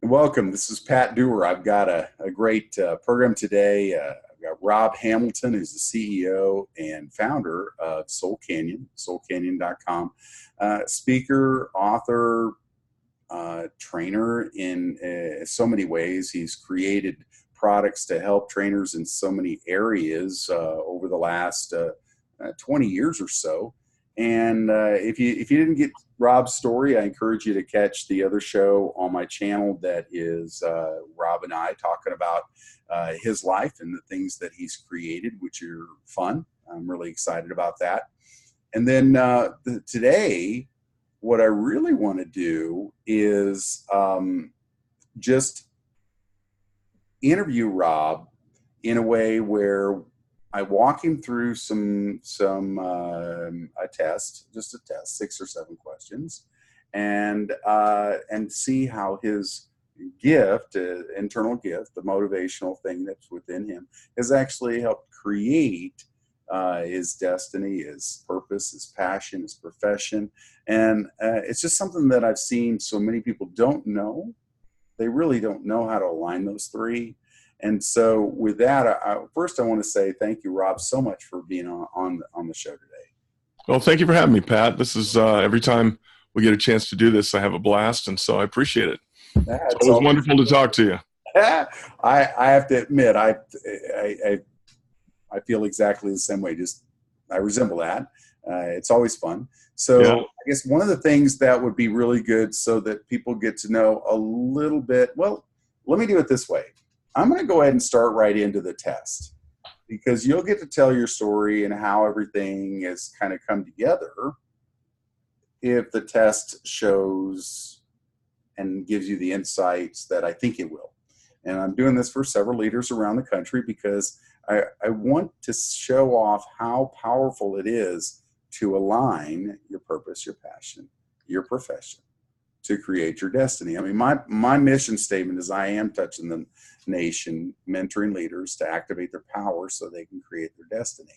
Welcome. This is Pat Dewar. I've got a great program today. I've got Rob Hambleton, who's the CEO and founder of Soul Canyon, soulcanyon.com. Speaker, author, trainer in so many ways. He's created products to help trainers in so many areas over the last 20 years or so. And if you didn't get Rob's story, I encourage you to catch the other show on my channel that is Rob and I talking about his life and the things that he's created, which are fun. I'm really excited about that. And then today, what I really want to do is just interview Rob in a way where I walk him through a test, just a test, 6 or 7 questions, and see how his gift, internal gift, the motivational thing that's within him, has actually helped create his destiny, his purpose, his passion, his profession, and it's just something that I've seen so many people don't know. They really don't know how to align those three. And so with that, first I want to say thank you, Rob, so much for being on the show today. Well, thank you for having me, Pat. This is every time we get a chance to do this, I have a blast, and so I appreciate it. It's always wonderful to talk to you. I have to admit, I feel exactly the same way. Just I resemble that. It's always fun. So yeah. I guess one of the things that would be really good so that people get to know a little bit, well, let me do it this way. I'm going to go ahead and start right into the test because you'll get to tell your story and how everything has kind of come together if the test shows and gives you the insights that I think it will. And I'm doing this for several leaders around the country because I want to show off how powerful it is to align your purpose, your passion, your profession, to create your destiny. I mean, my mission statement is I am touching the nation, mentoring leaders to activate their power so they can create their destiny.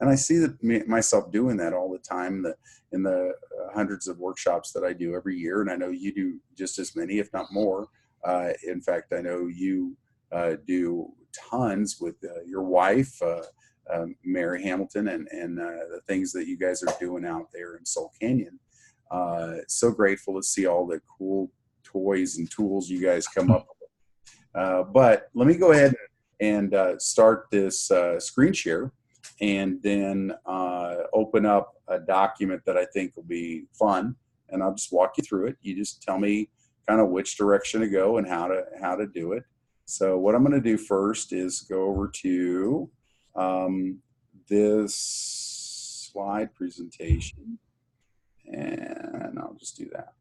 And I see that myself doing that all the time in the hundreds of workshops that I do every year. And I know you do just as many, if not more. In fact, I know you do tons with your wife, Mary Hambleton, and the things that you guys are doing out there in Soul Canyon. So grateful to see all the cool toys and tools you guys come up with. But let me go ahead and start this screen share and then open up a document that I think will be fun. And I'll just walk you through it. You just tell me kind of which direction to go and how to do it. So what I'm going to do first is go over to this slide presentation. And I'll just do that.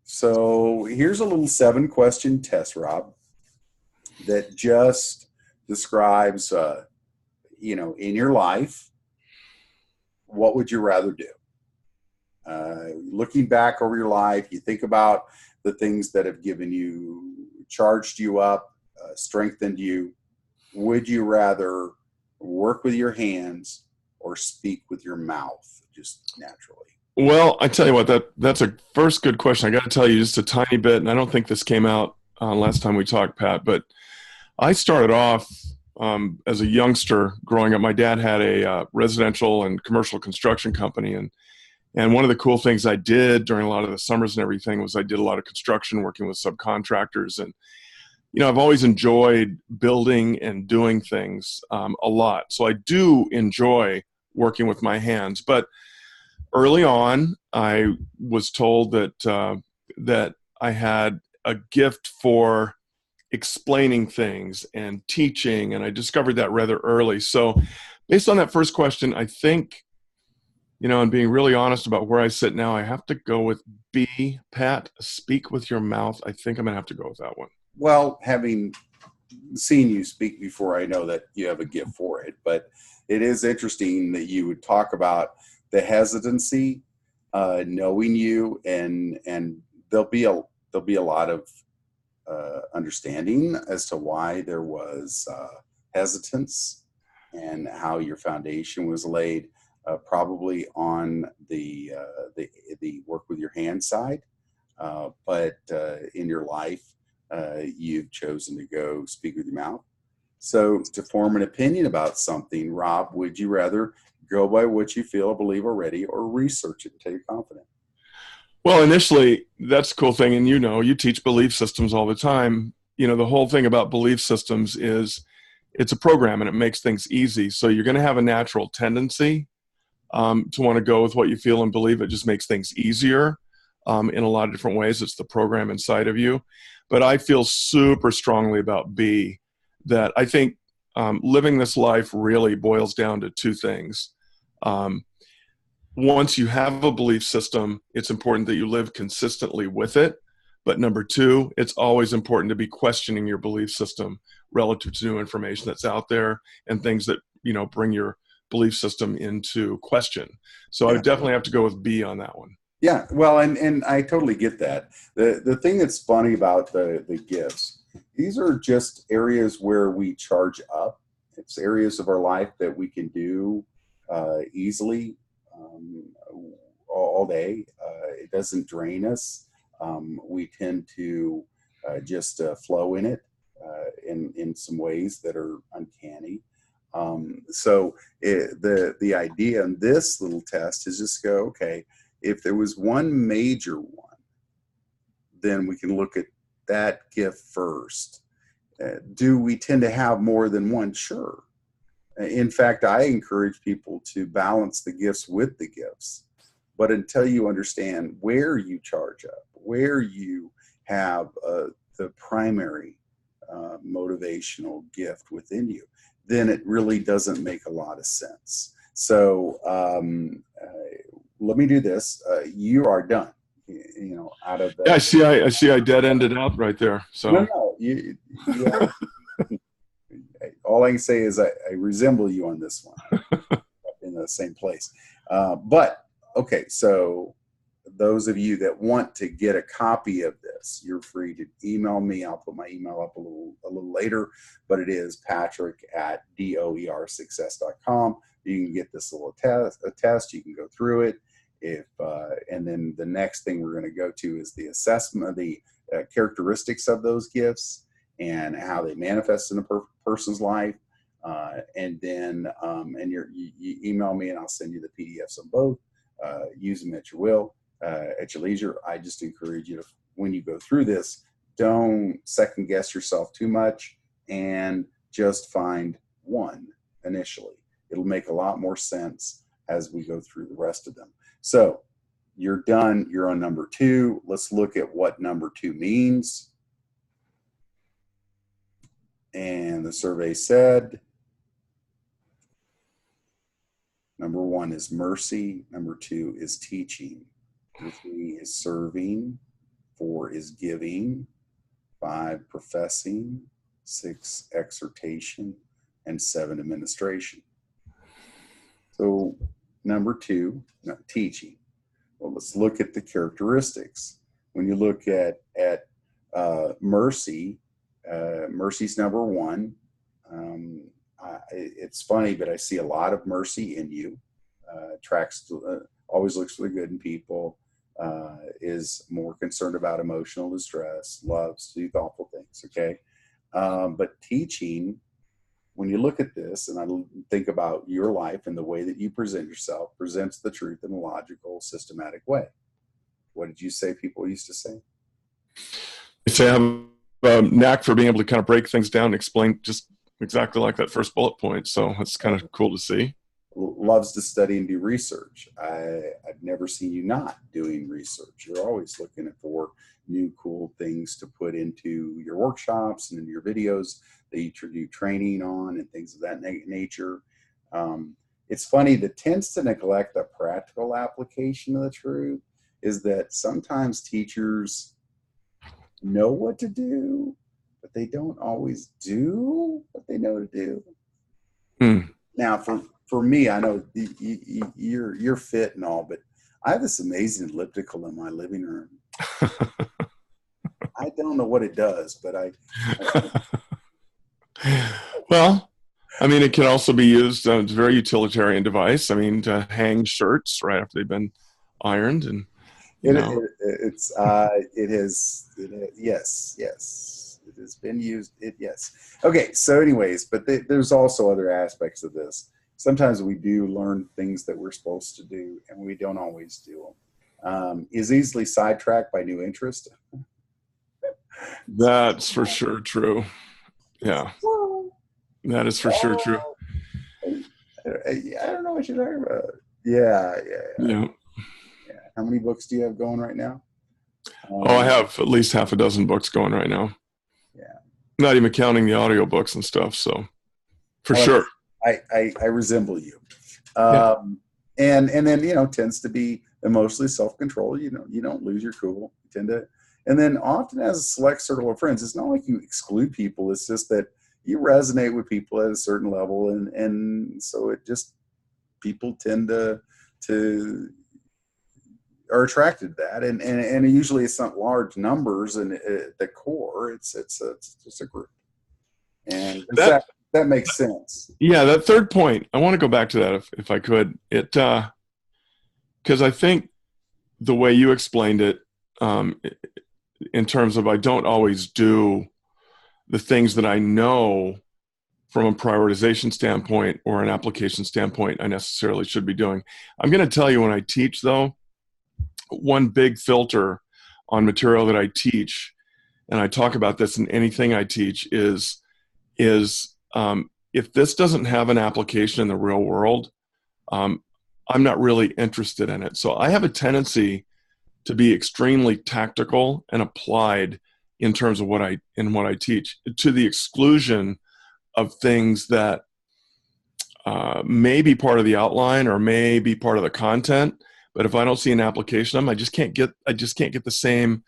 So here's a little 7-question test, Rob, that just describes, in your life, what would you rather do? Looking back over your life, you think about the things that have given you, charged you up, strengthened you. Would you rather work with your hands or speak with your mouth, just naturally? Well, I tell you what, that's a first good question. I got to tell you just a tiny bit, and I don't think this came out last time we talked, Pat, but I started off as a youngster growing up. My dad had a residential and commercial construction company, and one of the cool things I did during a lot of the summers and everything was I did a lot of construction working with subcontractors, and I've always enjoyed building and doing things a lot. So I do enjoy working with my hands, but early on, I was told that I had a gift for explaining things and teaching, and I discovered that rather early. So based on that first question, I think, and being really honest about where I sit now, I have to go with B, Pat, speak with your mouth. I think I'm going to have to go with that one. Well, having seen you speak before, I know that you have a gift for it, but it is interesting that you would talk about the hesitancy, knowing you, and there'll be a lot of understanding as to why there was hesitance and how your foundation was laid, probably on the work with your hand side. but in your life, you've chosen to go speak with your mouth. So to form an opinion about something, Rob, would you rather go by what you feel or believe already, or research it until you're confident? Well, initially, that's a cool thing. And you teach belief systems all the time. The whole thing about belief systems is it's a program and it makes things easy. So you're going to have a natural tendency to want to go with what you feel and believe. It just makes things easier in a lot of different ways. It's the program inside of you. But I feel super strongly about B, that I think living this life really boils down to two things. Once you have a belief system, it's important that you live consistently with it. But number two, it's always important to be questioning your belief system relative to new information that's out there and things that, bring your belief system into question. So I would definitely have to go with B on that one. Yeah, well, and I totally get that. The thing that's funny about the gifts, these are just areas where we charge up. It's areas of our life that we can do easily all day. It doesn't drain us. We tend to just flow in it in some ways that are uncanny. So the idea in this little test is just go, okay, if there was one major one, then we can look at that gift first. Do we tend to have more than one? Sure. In fact, I encourage people to balance the gifts with the gifts. But until you understand where you charge up, where you have the primary motivational gift within you, then it really doesn't make a lot of sense. So let me do this. You are done. Out of that. Yeah, I see. I dead ended out right there. So no. All I can say is I resemble you on this one, in the same place. But okay, so those of you that want to get a copy of this, you're free to email me. I'll put my email up a little later, but it is patrick@doersuccess.com. You can get this little test. You can go through it. And then the next thing we're going to go to is the assessment of the characteristics of those gifts and how they manifest in a person's life. And then you email me and I'll send you the PDFs on both. Use them at your will, at your leisure. I just encourage you to, when you go through this, don't second guess yourself too much and just find one initially. It'll make a lot more sense as we go through the rest of them. So you're done. You're on number 2. Let's look at what number 2 means. And the survey said, number 1 is mercy. Number 2 is teaching. Number 3 is serving. 4 is giving. 5, professing. 6, exhortation. And 7, administration. So number 2, teaching. Well, let's look at the characteristics. When you look at mercy, mercy's number 1. It's funny, but I see a lot of mercy in you. Always looks for the good in people, is more concerned about emotional distress, loves to do thoughtful things, okay? But teaching, when you look at this and I think about your life and the way that you present yourself, presents the truth in a logical, systematic way. What did you say people used to say? They say I have a knack for being able to kind of break things down and explain just exactly like that first bullet point. So it's kind of cool to see. Loves to study and do research. I've never seen you not doing research. You're always looking for new cool things to put into your workshops and into your videos that you do training on and things of that nature. It's funny, that tends to neglect the practical application of the truth is that sometimes teachers know what to do, but they don't always do what they know to do. Now, for me, I know you're fit and all, but I have this amazing elliptical in my living room. I don't know what it does, but Well, I mean, it can also be used, it's a very utilitarian device. I mean, to hang shirts right after they've been ironed. And you know. Yes, it has been used. Yes. Okay. So, anyways, but there's also other aspects of this. Sometimes we do learn things that we're supposed to do, and we don't always do them. Is easily sidetracked by new interest. That's for sure true. Yeah, that is for sure true. I don't know what you're talking about. Yeah. Yeah. How many books do you have going right now? I have at least half a dozen books going right now. Yeah. Not even counting the audiobooks and stuff. So for sure. I resemble you. Yeah. And then, tends to be emotionally self-controlled. You don't lose your cool. You tend to, and then often as a select circle of friends, it's not like you exclude people. It's just that you resonate with people at a certain level. And so it just, people tend to are attracted to that. And usually it's not large numbers, and at the core, it's just a group. And that makes sense. Yeah, that third point, I want to go back to that if I could. Because I think the way you explained it, in terms of I don't always do the things that I know from a prioritization standpoint or an application standpoint I necessarily should be doing. I'm going to tell you, when I teach, though, one big filter on material that I teach, and I talk about this in anything I teach, is if this doesn't have an application in the real world, I'm not really interested in it. So I have a tendency to be extremely tactical and applied in terms of what I teach, to the exclusion of things that may be part of the outline or may be part of the content. But if I don't see an application of them, I just can't get the same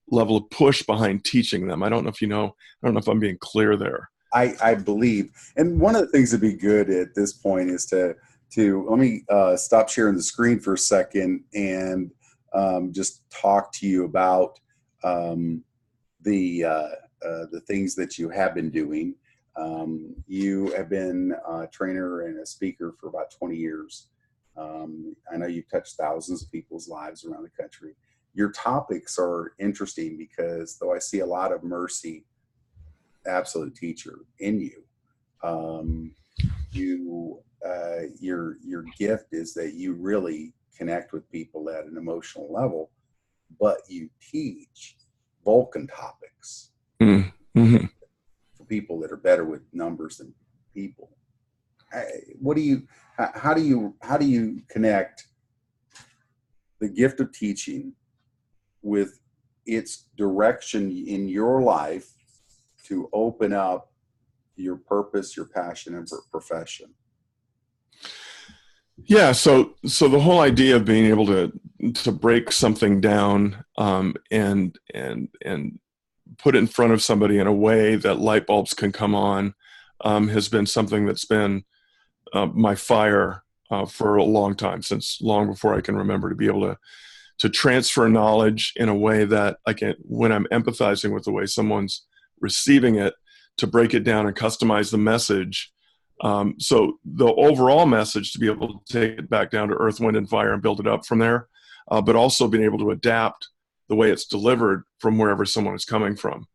level of push behind teaching them. I don't know if I'm being clear there. I believe, and one of the things that'd be good at this point is to let me stop sharing the screen for a second and just talk to you about the things that you have been doing. You have been a trainer and a speaker for about 20 years. I know you've touched thousands of people's lives around the country. Your topics are interesting because, though I see a lot of mercy, absolute teacher in you, your gift is that you really connect with people at an emotional level, but you teach Vulcan topics mm-hmm. for people that are better with numbers than people. How do you connect the gift of teaching with its direction in your life to open up your purpose, your passion, and profession? Yeah, so the whole idea of being able to break something down and put it in front of somebody in a way that light bulbs can come on has been something that's been my fire for a long time, since long before I can remember, to be able to transfer knowledge in a way that I can, when I'm empathizing with the way someone's receiving it, to break it down and customize the message. So the overall message, to be able to take it back down to earth, wind, and fire and build it up from there, but also being able to adapt the way it's delivered from wherever someone is coming from.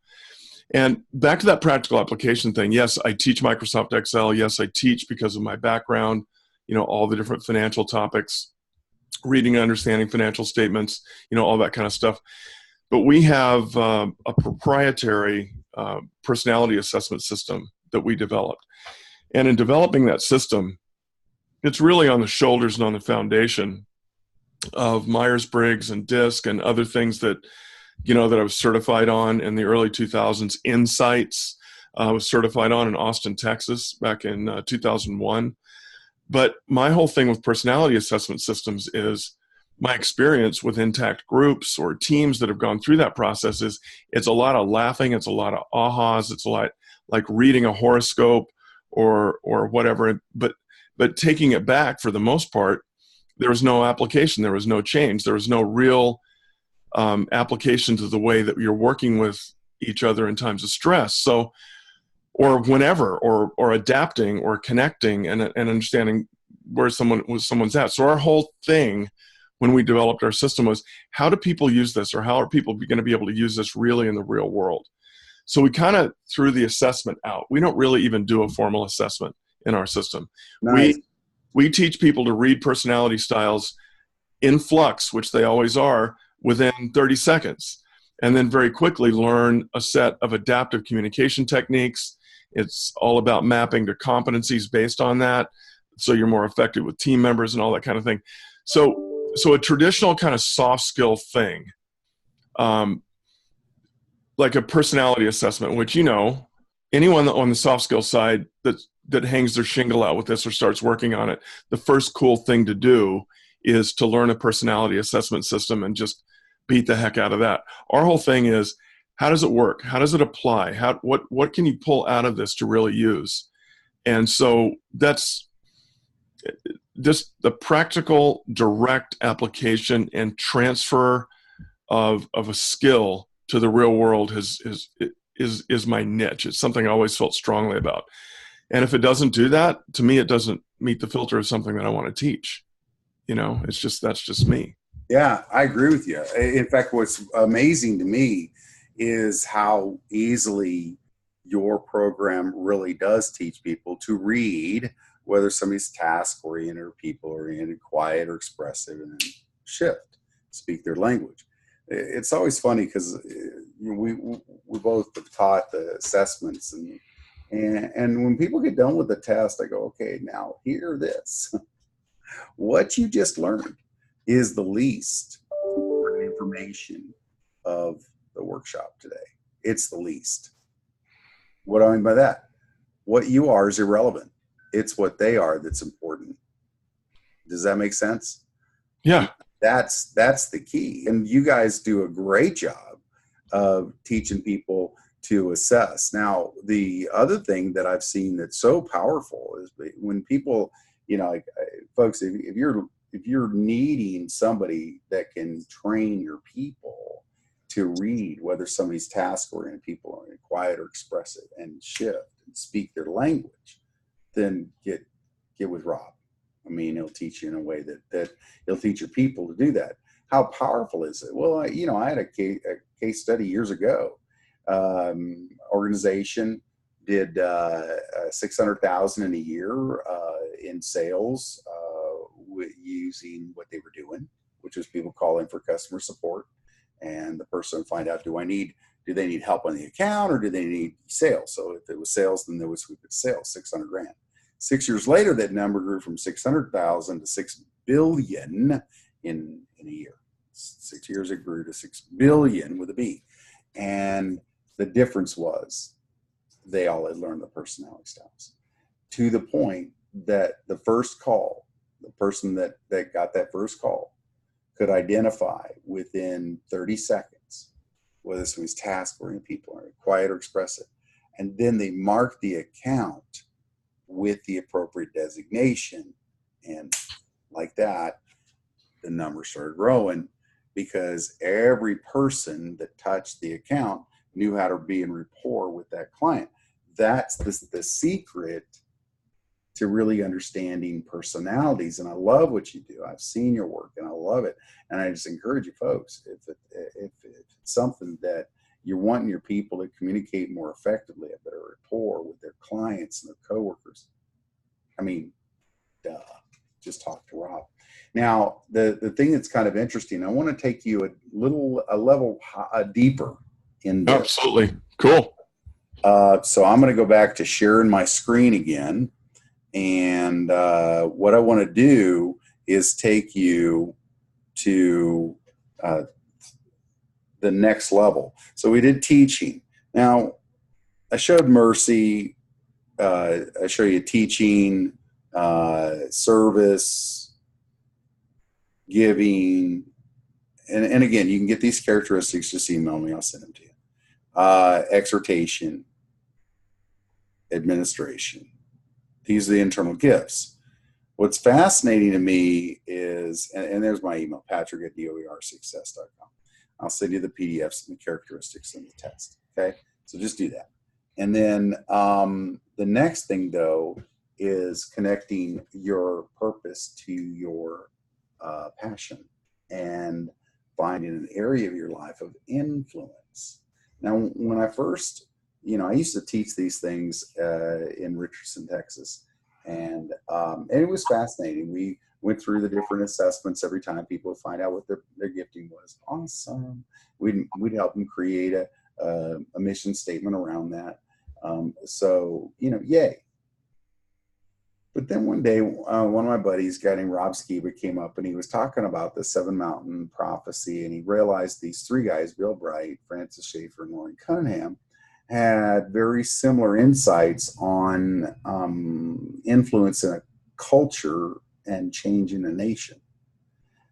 And back to that practical application thing. Yes, I teach Microsoft Excel. Yes, I teach because of my background, all the different financial topics, reading and understanding financial statements, all that kind of stuff. But we have a proprietary personality assessment system that we developed. And in developing that system, it's really on the shoulders and on the foundation of Myers-Briggs and DISC and other things that that I was certified on in the early 2000s. Insights, I was certified on in Austin, Texas, back in 2001. But my whole thing with personality assessment systems is my experience with intact groups or teams that have gone through that process is it's a lot of laughing, it's a lot of ahas, it's a lot like reading a horoscope or whatever. But taking it back, for the most part, there was no application, there was no change, there was no real application to the way that you're working with each other in times of stress. So, or whenever, or adapting, or connecting, and understanding where someone's at. So our whole thing when we developed our system was, how do people use this, or how are people going to be able to use this really in the real world? So we kind of threw the assessment out. We don't really even do a formal assessment in our system. Nice. We teach people to read personality styles in flux, which they always are, within 30 seconds, and then very quickly learn a set of adaptive communication techniques. It's all about mapping to competencies based on that, so you're more effective with team members and all that kind of thing. So a traditional kind of soft skill thing, like a personality assessment, which, anyone on the soft skill side that hangs their shingle out with this or starts working on it, the first cool thing to do is to learn a personality assessment system and just beat the heck out of that. Our whole thing is, how does it work? How does it apply? What can you pull out of this to really use? And so that's just the practical, direct application and transfer of a skill to the real world is my niche. It's something I always felt strongly about. And if it doesn't do that, to me, it doesn't meet the filter of something that I want to teach. That's just me. Yeah, I agree with you. In fact, what's amazing to me is how easily your program really does teach people to read, whether somebody's task-oriented or people-oriented, quiet or expressive, and then shift, speak their language. It's always funny because we both have taught the assessments, and when people get done with the test, I go, okay, now hear this. What you just learned is the least information of the workshop today. It's the least. What do I mean by that? What you are is irrelevant. It's what they are that's important. Does that make sense? Yeah. That's the key. And you guys do a great job of teaching people to assess. Now, the other thing that I've seen that's so powerful is when people, folks, if you're needing somebody that can train your people to read, whether somebody's task-oriented, people-oriented, quiet or expressive, and shift and speak their language, then get with Rob. I mean, he'll teach you in a way that he'll teach your people to do that. How powerful is it? Well, I had a case study years ago. Organization did $600,000 in a year in sales using what they were doing, which was people calling for customer support, and the person would find out, do they need help on the account or do they need sales? So if it was sales, then there was sales, $600,000. 6 years later, that number grew from 600,000 to 6 billion in a year. 6 years it grew to 6 billion with a B. And the difference was they all had learned the personality styles to the point that the first call, the person that got that first call could identify within 30 seconds whether this was task-oriented people or quiet or expressive. And then they marked the account with the appropriate designation. And like that, the numbers started growing because every person that touched the account knew how to be in rapport with that client. That's the secret to really understanding personalities. And I love what you do. I've seen your work and I love it. And I just encourage you folks, if it's something that you're wanting your people to communicate more effectively, a better rapport with their clients and their coworkers, I mean, just talk to Rob. Now, the thing that's kind of interesting, I want to take you a level deeper in this. Absolutely. Cool. So I'm going to go back to sharing my screen again. And what I want to do is take you to the next level. So we did teaching. Now, I showed mercy. I show you teaching, service, giving. And again, you can get these characteristics. Just email me. I'll send them to you. Exhortation, administration. These are the internal gifts. What's fascinating to me is, and there's my email, patrick@doersuccess.com. I'll send you the PDFs and the characteristics and the test. Okay, so just do that. And then the next thing, though, is connecting your purpose to your passion. and finding an area of your life of influence. Now, when I first, I used to teach these things in Richardson, Texas, and it was fascinating. We went through the different assessments every time. People would find out what their gifting was. Awesome. We'd help them create a mission statement around that. So, yay. But then one day, one of my buddies, a guy named Rob Skiba, came up and he was talking about the Seven Mountain Prophecy, and he realized these three guys, Bill Bright, Francis Schaeffer, and Lauren Cunningham, had very similar insights on influence in a culture and change in a nation.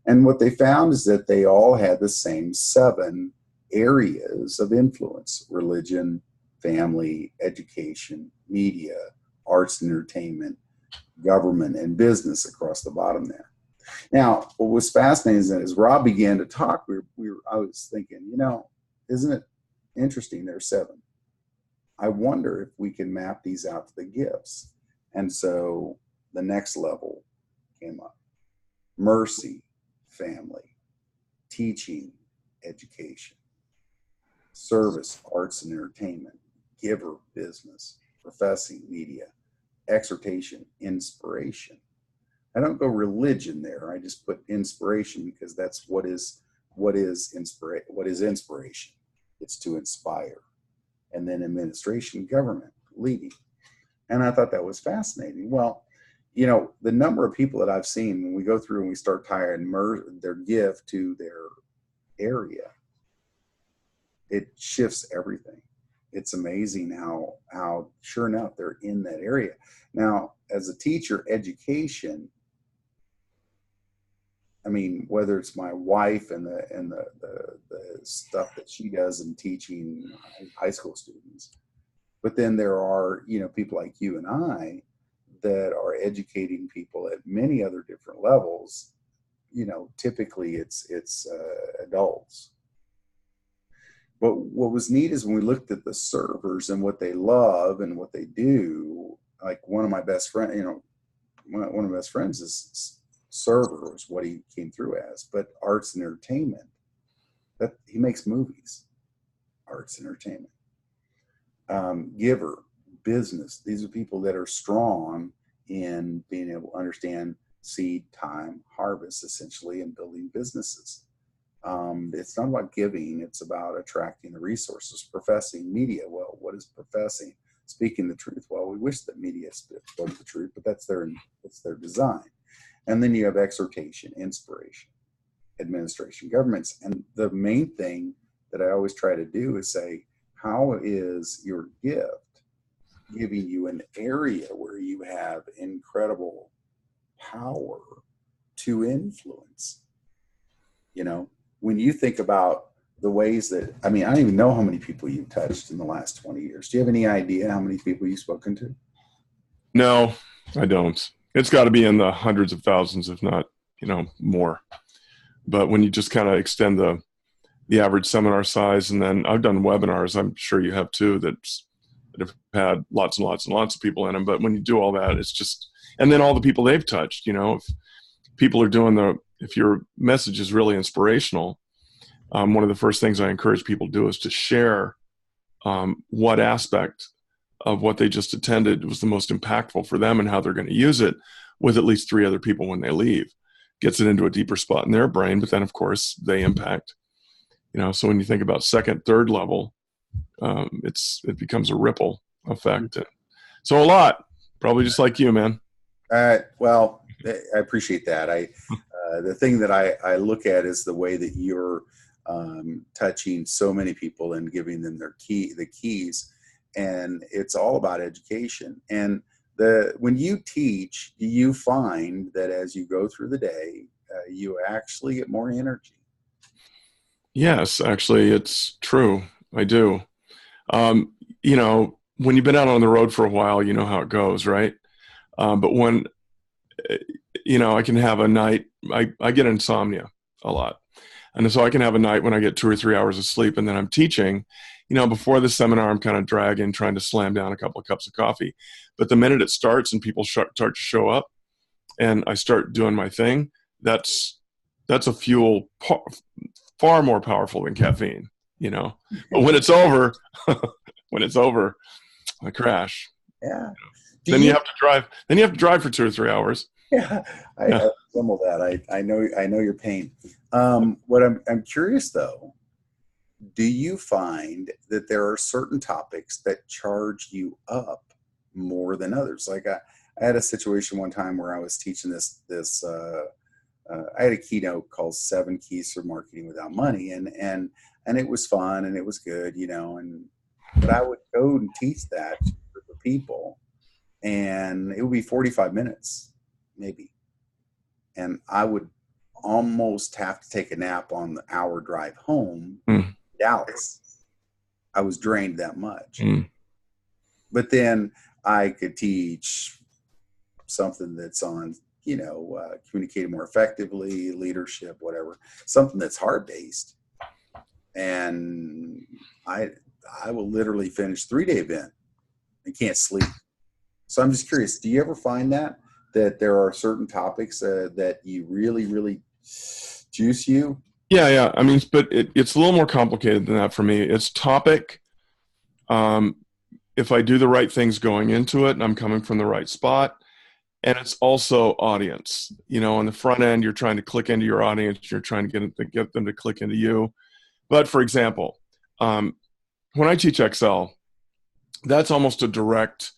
And what they found is that they all had the same 7 areas of influence: religion, family, education, media, arts and entertainment, government, and business across the bottom there. Now, what was fascinating is that as Rob began to talk, I was thinking, isn't it interesting? There's 7. I wonder if we can map these out to the gifts. And so the next level came up: mercy, family; teaching, education; service, arts and entertainment; giver, business; professing, media; exhortation, inspiration. I don't go religion there. I just put inspiration because that's what is inspiration. It's to inspire. And then administration, government, leading. And I thought that was fascinating. Well, the number of people that I've seen when we go through and we start tying their gift to their area, it shifts everything. It's amazing how sure enough they're in that area. Now, as a teacher, education, I mean, whether it's my wife and the stuff that she does in teaching high school students, but then there are people like you and I that are educating people at many other different levels. Typically it's adults. But what was neat is when we looked at the servers and what they love and what they do, like one of my best friends, one of my best friends is server, was what he came through as, but arts and entertainment, that he makes movies, arts and entertainment. Giver, business. These are people that are strong in being able to understand seed, time, harvest, essentially, and building businesses. It's not about giving, it's about attracting the resources. Professing, media. Well, what is professing? Speaking the truth. Well, we wish that media spoke the truth, but that's their design. And then you have exhortation, inspiration, administration, governments. And the main thing that I always try to do is say, how is your gift giving you an area where you have incredible power to influence? When you think about the ways that, I don't even know how many people you've touched in the last 20 years. Do you have any idea how many people you've spoken to? No, I don't. It's got to be in the hundreds of thousands, if not, more. But when you just kind of extend the average seminar size, and then I've done webinars, I'm sure you have too, that have had lots and lots and lots of people in them. But when you do all that, it's just, and then all the people they've touched, if people are doing if your message is really inspirational, one of the first things I encourage people to do is to share what aspect of what they just attended was the most impactful for them and how they're going to use it with at least 3 other people when they leave. Gets it into a deeper spot in their brain, but then of course they impact. So when you think about second, third level, it becomes a ripple effect. So a lot, probably just like you, man. Well, I appreciate that. The thing that I look at is the way that you're touching so many people and giving them the keys, and it's all about education. And when you teach, you find that as you go through the day, you actually get more energy. Yes, actually, it's true. I do. When you've been out on the road for a while, you know how it goes, right? But when, I can have a night, I get insomnia a lot. And so I can have a night when I get 2 or 3 hours of sleep, and then I'm teaching. Before the seminar, I'm kind of dragging, trying to slam down a couple of cups of coffee. But the minute it starts and people start to show up and I start doing my thing, that's That's a fuel far more powerful than caffeine, you know. But when it's over, when it's over, I crash. Yeah. Then you have to drive. Then you have to drive for 2 or 3 hours. Yeah, I resemble that. I know your pain. What I'm curious though, do you find that there are certain topics that charge you up more than others? Like I had a situation one time where I was teaching I had a keynote called 7 Keys for Marketing Without Money, and it was fun and it was good, you know, but I would go and teach that to a group of people, and it would be 45 minutes maybe, and I would almost have to take a nap on the hour drive home to Dallas. I was drained that much. But then I could teach something that's on, you know, communicating more effectively, leadership, whatever, something that's heart-based. And I will literally finish 3-day event and can't sleep. So I'm just curious, do you ever find that there are certain topics that you really, really juice you? Yeah. I mean, but it's a little more complicated than that for me. It's topic. If I do the right things going into it and I'm coming from the right spot, and it's also audience. You know, on the front end, you're trying to click into your audience. You're trying to get them to click into you. But for example, when I teach Excel, that's almost a direct,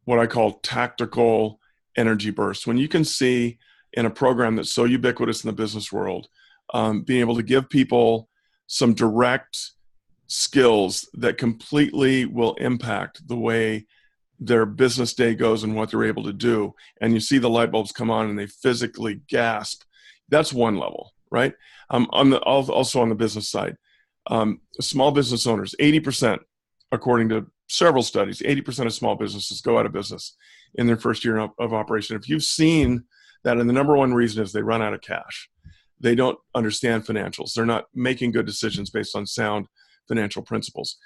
what I call tactical energy burst. When you can see in a program that's so ubiquitous in the business world, being able to give people some direct skills that completely will impact the way their business day goes and what they're able to do. And you see the light bulbs come on and they physically gasp. That's one level, right? Also on the business side, small business owners, 80%, according to several studies, 80% of small businesses go out of business in their first year of operation. If you've seen that, and the number one reason is they run out of cash. They don't understand financials. They're not making good decisions based on sound financial principles.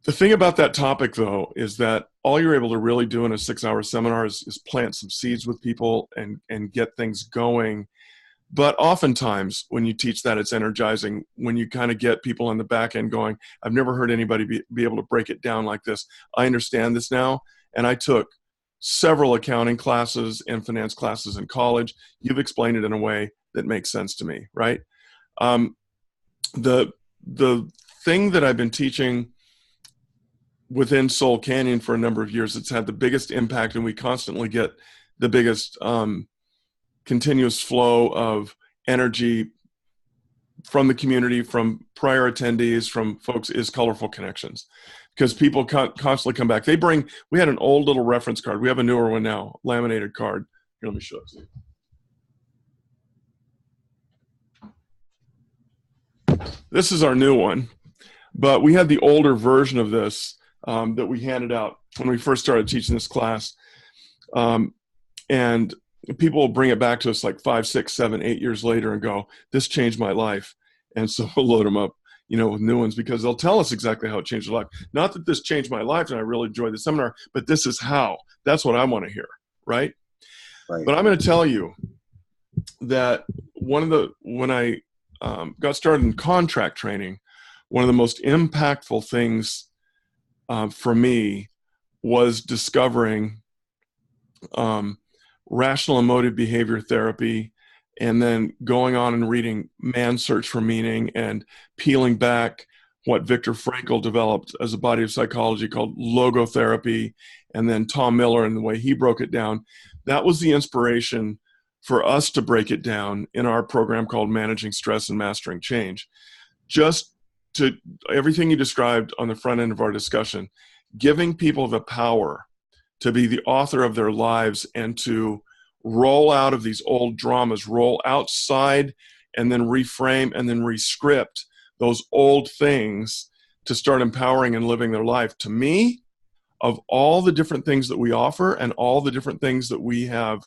The thing about that topic, though, is that all you're able to really do in a 6-hour seminar is plant some seeds with people and get things going. But oftentimes when you teach that, it's energizing when you kind of get people on the back end going, I've never heard anybody be able to break it down like this. I understand this now. And I took several accounting classes and finance classes in college. You've explained it in a way that makes sense to me, right? The thing that I've been teaching within Soul Canyon for a number of years, it's had the biggest impact, and we constantly get the biggest continuous flow of energy from the community, from prior attendees, from folks, is Colorful Connections. Because people constantly come back. We had an old little reference card. We have a newer one now, laminated card. Here, let me show it to you. This is our new one, but we had the older version of this that we handed out when we first started teaching this class. And people will bring it back to us like 5, 6, 7, 8 years later and go, this changed my life. And so we'll load them up, you know, with new ones, because they'll tell us exactly how it changed their life. Not that this changed my life and I really enjoyed the seminar, but this is how. That's what I want to hear, right? But I'm going to tell you that when I got started in contract training, one of the most impactful things for me was discovering rational emotive behavior therapy, and then going on and reading Man's Search for Meaning and peeling back what Viktor Frankl developed as a body of psychology called logotherapy, and then Tom Miller and the way he broke it down. That was the inspiration for us to break it down in our program called Managing Stress and Mastering Change. Just to everything you described on the front end of our discussion, giving people the power to be the author of their lives and to roll out of these old dramas, roll outside and then reframe and then rescript those old things to start empowering and living their life. To me, of all the different things that we offer and all the different things that we have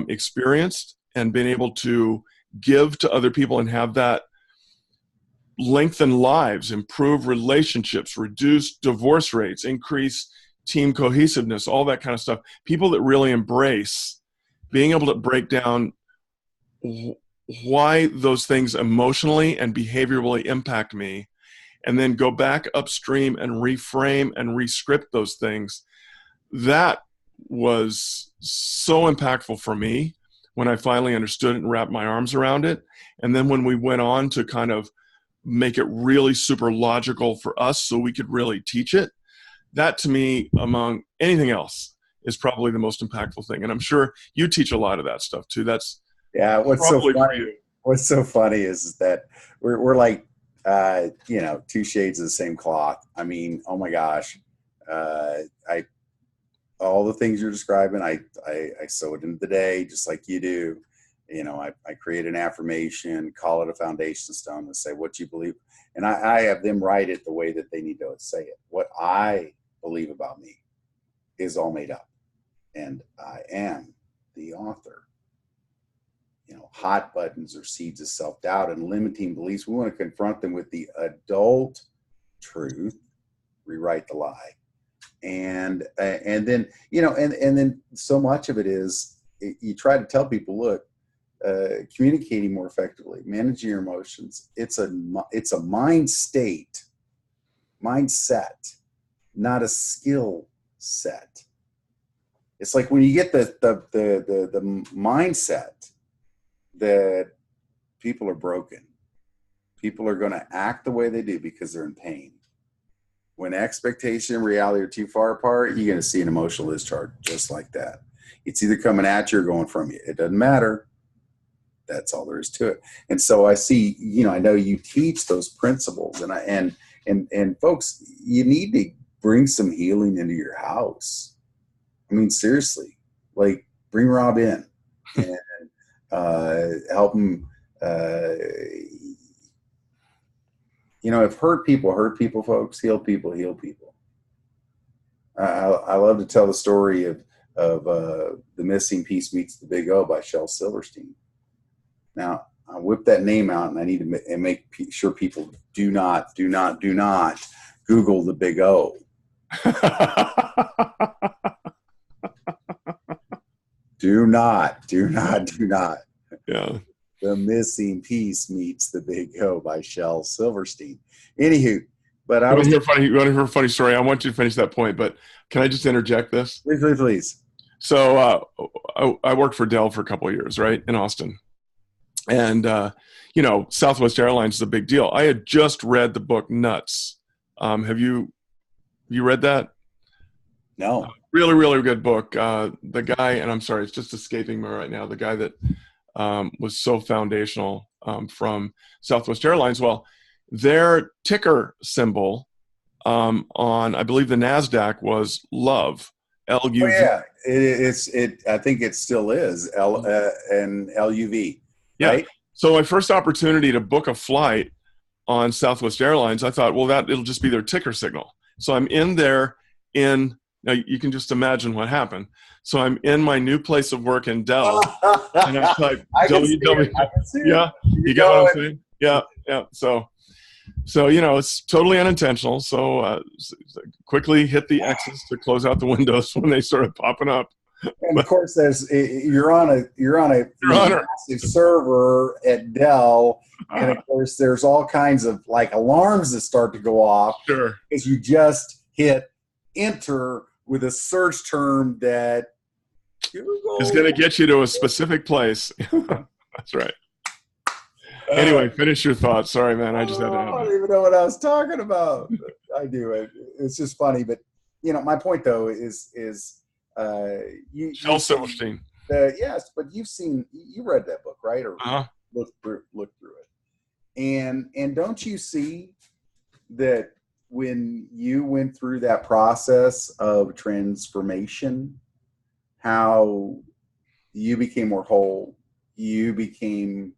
experienced and been able to give to other people and have that lengthen lives, improve relationships, reduce divorce rates, increase team cohesiveness, all that kind of stuff. People that really embrace being able to break down why those things emotionally and behaviorally impact me, and then go back upstream and reframe and rescript those things, that was so impactful for me when I finally understood it and wrapped my arms around it. And then when we went on to kind of make it really super logical for us so we could really teach it, that to me, among anything else, is probably the most impactful thing. And I'm sure you teach a lot of that stuff too. That's What's so probably for funny? you. What's so funny is that we're like, two shades of the same cloth. I mean, oh my gosh, I all the things you're describing, I sew it into the day just like you do. I create an affirmation, call it a foundation stone, and say what you believe, and I have them write it the way that they need to say it. What I believe about me is all made up, and I am the author. Hot buttons are seeds of self-doubt and limiting beliefs. We want to confront them with the adult truth, rewrite the lie. And then, and then so much of it is you try to tell people, look, communicating more effectively, managing your emotions. It's a mindset, not a skill set. It's like when you get the mindset that people are broken, people are going to act the way they do because they're in pain. When expectation and reality are too far apart, you're going to see an emotional discharge just like that. It's either coming at you or going from you. It doesn't matter. That's all there is to it. And so I see, I know you teach those principles, and folks, you need to bring some healing into your house. I mean, seriously, like bring Rob in and help him. If hurt people, folks. Heal people. I love to tell the story of The Missing Piece Meets the Big O by Shel Silverstein. Now, I whip that name out, and I need to make sure people do not Google the Big O. Do not. Yeah. The Missing Piece Meets the Big O by Shel Silverstein. Anywho, but You want to hear a funny story? I want you to finish that point, but can I just interject this? Please. So I worked for Dell for a couple of years, right, in Austin. And, Southwest Airlines is a big deal. I had just read the book Nuts. Have you read that? No. Really, really good book. The guy, and I'm sorry, it's just escaping me right now, the guy that was so foundational from Southwest Airlines. Well, their ticker symbol on, I believe, the NASDAQ was LOVE, L-U-V. Oh, yeah. I think it still is, and L-U-V. Yeah. Right? So my first opportunity to book a flight on Southwest Airlines, I thought, well, it'll just be their ticker signal. So I'm in there now you can just imagine what happened. So I'm in my new place of work in Dell, and I type WW. Yeah, you get what I'm saying? Yeah. So it's totally unintentional. So quickly hit the X's to close out the windows when they started popping up. And of course, you're on a massive server at Dell, and of course, there's all kinds of like alarms that start to go off. Sure. Because you just hit enter with a search term that is going to get you to a specific place. That's right. Anyway, finish your thoughts. Sorry, man. I just had to. I don't even know what I was talking about. I do. It's just funny, but my point though is Shel Silverstein. Yes, but you read that book, right? Or looked through it, and don't you see that when you went through that process of transformation, how you became more whole, you became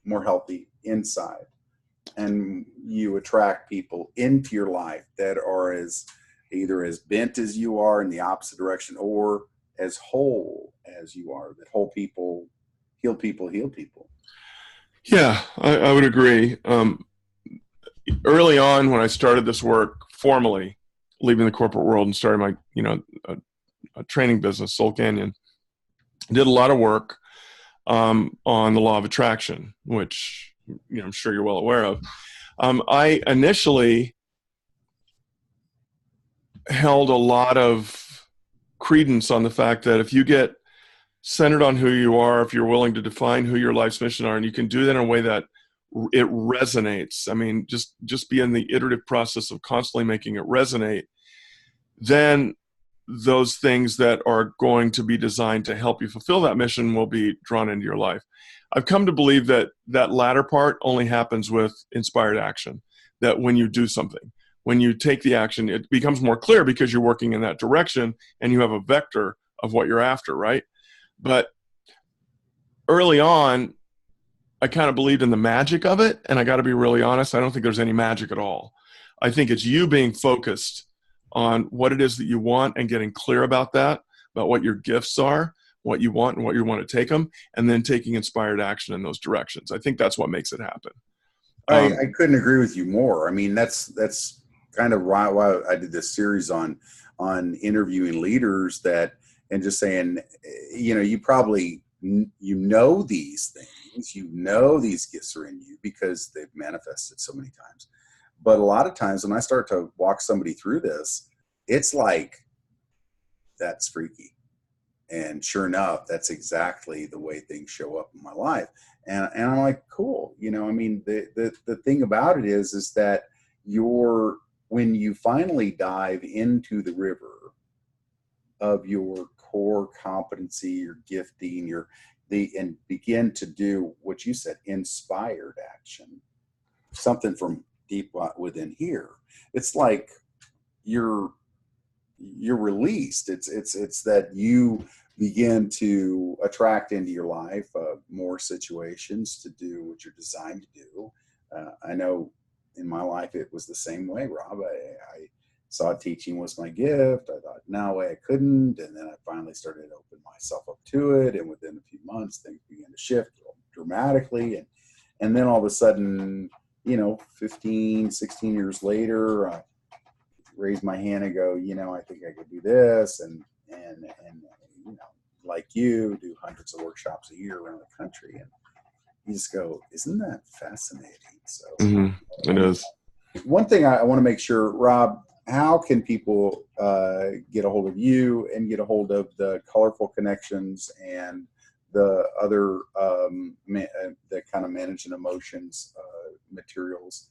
more healthy inside, and you attract people into your life that are either as bent as you are in the opposite direction, or as whole as you are. That whole people heal people. Yeah, I would agree. Early on, when I started this work formally, leaving the corporate world and starting my a training business, Soul Canyon, did a lot of work on the law of attraction, which I'm sure you're well aware of. I initially held a lot of credence on the fact that if you get centered on who you are, if you're willing to define who your life's mission are, and you can do that in a way that it resonates. I mean, just be in the iterative process of constantly making it resonate, then those things that are going to be designed to help you fulfill that mission will be drawn into your life. I've come to believe that that latter part only happens with inspired action, that when you do something, when you take the action, it becomes more clear because you're working in that direction and you have a vector of what you're after, right? But early on, I kind of believed in the magic of it, and I got to be really honest, I don't think there's any magic at all. I think it's you being focused on what it is that you want and getting clear about that, about what your gifts are, what you want and what you want to take them, and then taking inspired action in those directions. I think that's what makes it happen. I couldn't agree with you more. I mean, that's kind of why I did this series on interviewing leaders that, and just saying, you probably, these things, these gifts are in you because they've manifested so many times. But a lot of times when I start to walk somebody through this, it's like, that's freaky. And sure enough, that's exactly the way things show up in my life. And I'm like, cool. I mean, the thing about it is that when you finally dive into the river of your core competency, your gifting, and begin to do what you said, inspired action, something from deep within here, it's like you're released. It's that you begin to attract into your life more situations to do what you're designed to do. I know in my life it was the same way, Rob. I saw teaching was my gift. I thought no way I couldn't, and then I finally started to open myself up to it, and within a few months things began to shift dramatically, and then all of a sudden, 15, 16 years later, I raise my hand and go, I think I could do this, and like you, do hundreds of workshops a year around the country, and you just go, isn't that fascinating? So it is. One thing I want to make sure, Rob, how can people get a hold of you and get a hold of the Colorful Connections and the other the kind of managing emotions materials?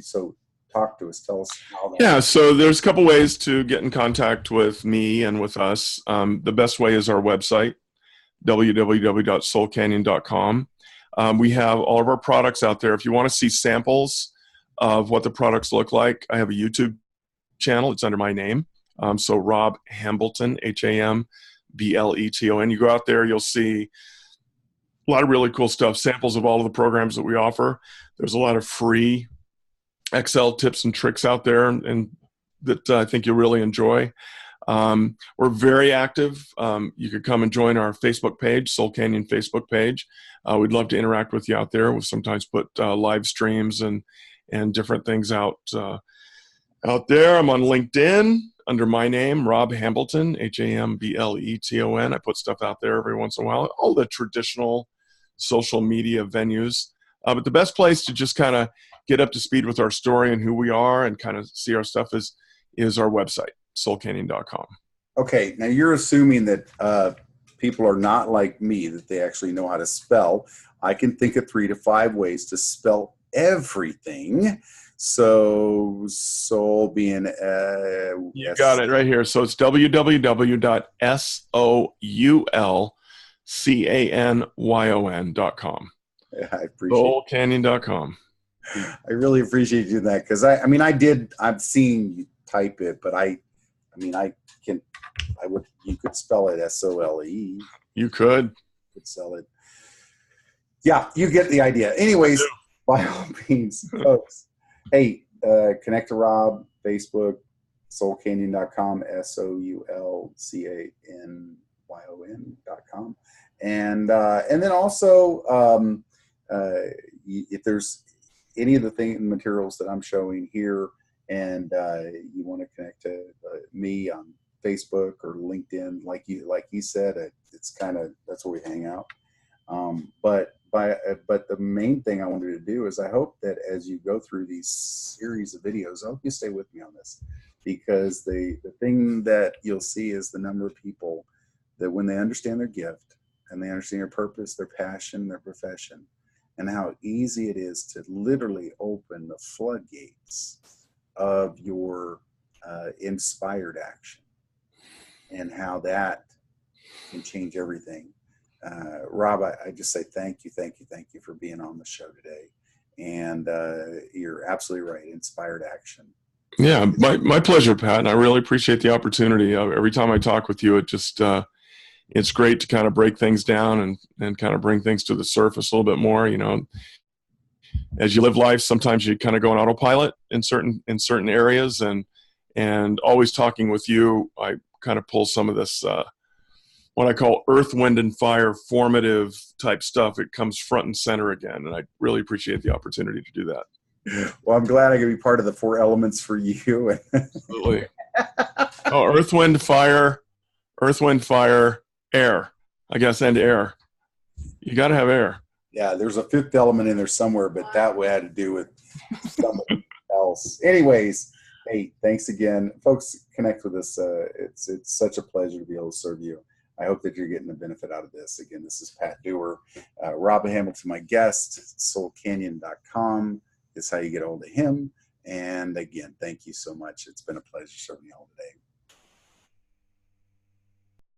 So talk to us. Tell us how that. Yeah, so there's a couple ways to get in contact with me and with us. The best way is our website, www.soulcanyon.com. We have all of our products out there. If you want to see samples of what the products look like, I have a YouTube channel. It's under my name. So Rob Hambleton, Hambleton. You go out there, you'll see a lot of really cool stuff, samples of all of the programs that we offer. There's a lot of free Excel tips and tricks out there, and that I think you'll really enjoy. We're very active. You could come and join our Facebook page, Soul Canyon Facebook page. We'd love to interact with you out there. We'll sometimes put live streams and different things out there. I'm on LinkedIn under my name, Rob Hambleton, Hambleton. I put stuff out there every once in a while, all the traditional social media venues. But the best place to just kind of get up to speed with our story and who we are and kind of see our stuff is our website, soulcanyon.com. Okay, now you're assuming that people are not like me, that they actually know how to spell. I can think of 3 to 5 ways to spell everything. So soul being you got it right here. So it's www.soulcanyon.com. Yeah, I appreciate soulcanyon.com. I really appreciate you doing that, because I've seen you type it, but you could spell it SOLE. You could sell it. Yeah, you get the idea. Anyways, by all means, folks, hey, connect to Rob, Facebook, soulcanyon.com, soulcanyon.com. And then also, if there's any of the materials that I'm showing here, and you want to connect to me, I'm Facebook or LinkedIn, like he said, it's kind of, that's where we hang out. But the main thing I wanted to do is I hope that as you go through these series of videos, I hope you stay with me on this, because the thing that you'll see is the number of people that when they understand their gift and they understand their purpose, their passion, their profession, and how easy it is to literally open the floodgates of your inspired action, and how that can change everything. Rob, I just say thank you for being on the show today. And you're absolutely right, inspired action. Yeah, my pleasure, Pat. And I really appreciate the opportunity. Every time I talk with you, it just it's great to kind of break things down and kind of bring things to the surface a little bit more. You know, as you live life, sometimes you kind of go on autopilot in certain areas, and always talking with you, I kind of pull some of this what I call earth, wind, and fire formative type stuff. It comes front and center again, and I really appreciate the opportunity to do that. Well, I'm glad I could be part of the 4 elements for you. Absolutely. Oh, earth, wind, fire, air, I guess, and air. You got to have air. Yeah, there's a 5th element in there somewhere, but that had to do with somebody else. Anyways, hey, thanks again. Folks, connect with us. It's such a pleasure to be able to serve you. I hope that you're getting the benefit out of this. Again, this is Pat Dewar. Rob Hambleton, my guest. SoulCanyon.com is how you get a hold of him. And again, thank you so much. It's been a pleasure serving you all today.